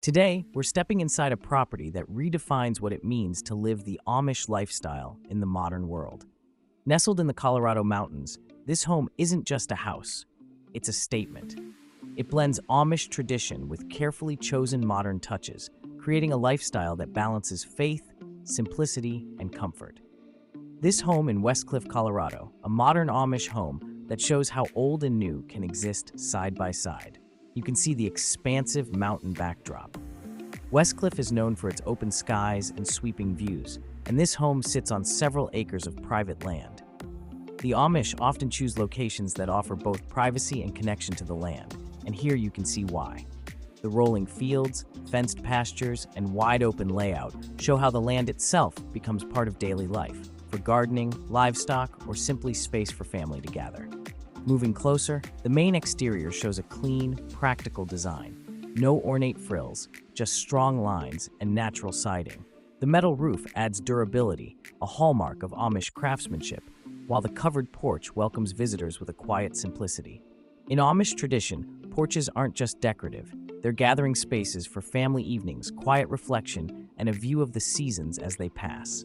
Today, we're stepping inside a property that redefines what it means to live the Amish lifestyle in the modern world. Nestled in the Colorado mountains, this home isn't just a house, it's a statement. It blends Amish tradition with carefully chosen modern touches, creating a lifestyle that balances faith, simplicity, and comfort. This home in Westcliffe, Colorado, a modern Amish home that shows how old and new can exist side by side. You can see the expansive mountain backdrop. Westcliffe is known for its open skies and sweeping views, and this home sits on several acres of private land. The Amish often choose locations that offer both privacy and connection to the land, and here you can see why. The rolling fields, fenced pastures, and wide open layout show how the land itself becomes part of daily life, for gardening, livestock, or simply space for family to gather. Moving closer, the main exterior shows a clean, practical design. No ornate frills, just strong lines and natural siding. The metal roof adds durability, a hallmark of Amish craftsmanship, while the covered porch welcomes visitors with a quiet simplicity. In Amish tradition, porches aren't just decorative. They're gathering spaces for family evenings, quiet reflection, and a view of the seasons as they pass.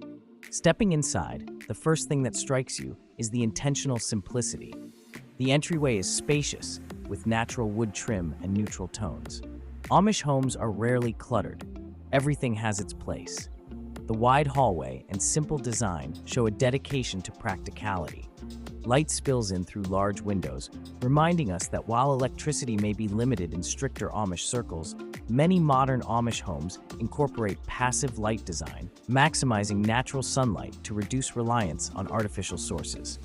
Stepping inside, the first thing that strikes you is the intentional simplicity. The entryway is spacious, with natural wood trim and neutral tones. Amish homes are rarely cluttered. Everything has its place. The wide hallway and simple design show a dedication to practicality. Light spills in through large windows, reminding us that while electricity may be limited in stricter Amish circles, many modern Amish homes incorporate passive light design, maximizing natural sunlight to reduce reliance on artificial sources.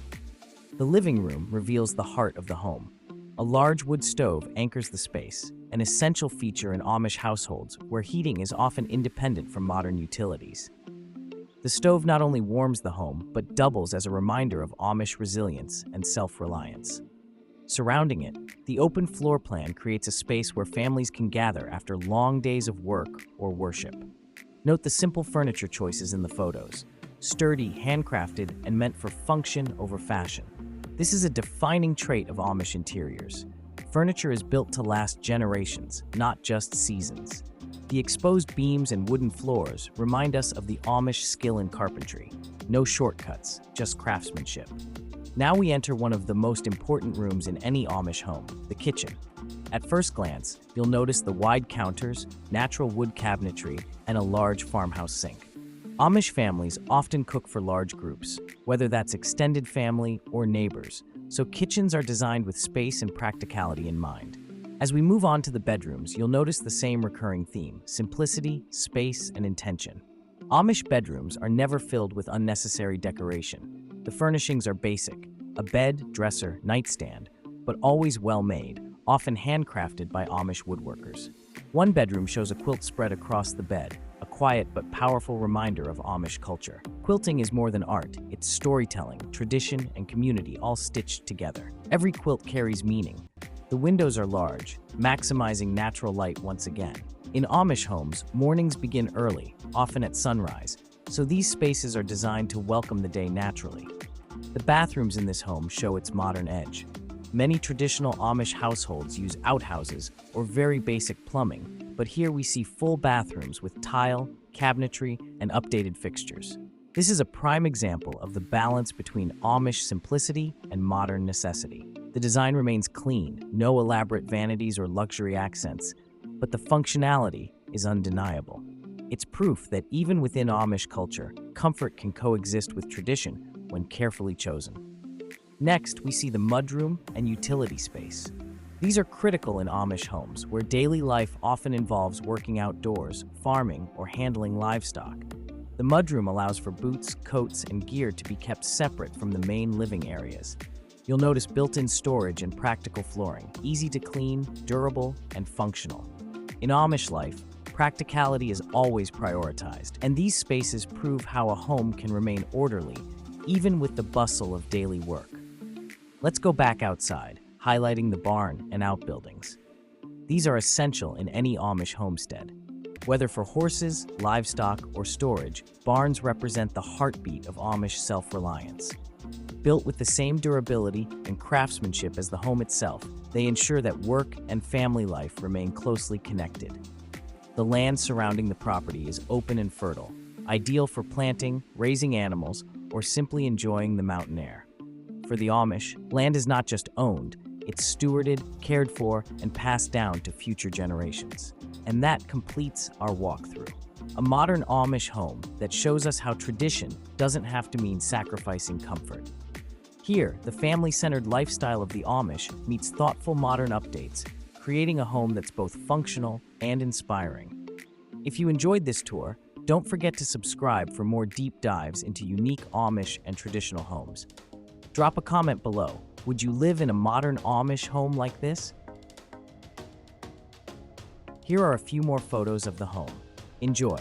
The living room reveals the heart of the home. A large wood stove anchors the space, an essential feature in Amish households where heating is often independent from modern utilities. The stove not only warms the home, but doubles as a reminder of Amish resilience and self-reliance. Surrounding it, the open floor plan creates a space where families can gather after long days of work or worship. Note the simple furniture choices in the photos. Sturdy, handcrafted, and meant for function over fashion. This is a defining trait of Amish interiors. Furniture is built to last generations, not just seasons. The exposed beams and wooden floors remind us of the Amish skill in carpentry. No shortcuts, just craftsmanship. Now we enter one of the most important rooms in any Amish home, the kitchen. At first glance, you'll notice the wide counters, natural wood cabinetry, and a large farmhouse sink. Amish families often cook for large groups, whether that's extended family or neighbors, so kitchens are designed with space and practicality in mind. As we move on to the bedrooms, you'll notice the same recurring theme: simplicity, space, and intention. Amish bedrooms are never filled with unnecessary decoration. The furnishings are basic: a bed, dresser, nightstand, but always well-made, often handcrafted by Amish woodworkers. One bedroom shows a quilt spread across the bed, a quiet but powerful reminder of Amish culture. Quilting is more than art, it's storytelling, tradition, and community all stitched together. Every quilt carries meaning. The windows are large, maximizing natural light once again. In Amish homes, mornings begin early, often at sunrise, so these spaces are designed to welcome the day naturally. The bathrooms in this home show its modern edge. Many traditional Amish households use outhouses or very basic plumbing, but here we see full bathrooms with tile, cabinetry, and updated fixtures. This is a prime example of the balance between Amish simplicity and modern necessity. The design remains clean, no elaborate vanities or luxury accents, but the functionality is undeniable. It's proof that even within Amish culture, comfort can coexist with tradition when carefully chosen. Next, we see the mudroom and utility space. These are critical in Amish homes, where daily life often involves working outdoors, farming, or handling livestock. The mudroom allows for boots, coats, and gear to be kept separate from the main living areas. You'll notice built-in storage and practical flooring, easy to clean, durable, and functional. In Amish life, practicality is always prioritized, and these spaces prove how a home can remain orderly, even with the bustle of daily work. Let's go back outside, highlighting the barn and outbuildings. These are essential in any Amish homestead. Whether for horses, livestock, or storage, barns represent the heartbeat of Amish self-reliance. Built with the same durability and craftsmanship as the home itself, they ensure that work and family life remain closely connected. The land surrounding the property is open and fertile, ideal for planting, raising animals, or simply enjoying the mountain air. For the Amish, land is not just owned, it's stewarded, cared for, and passed down to future generations. And that completes our walkthrough. A modern Amish home that shows us how tradition doesn't have to mean sacrificing comfort. Here, the family-centered lifestyle of the Amish meets thoughtful modern updates, creating a home that's both functional and inspiring. If you enjoyed this tour, don't forget to subscribe for more deep dives into unique Amish and traditional homes. Drop a comment below. Would you live in a modern Amish home like this? Here are a few more photos of the home. Enjoy.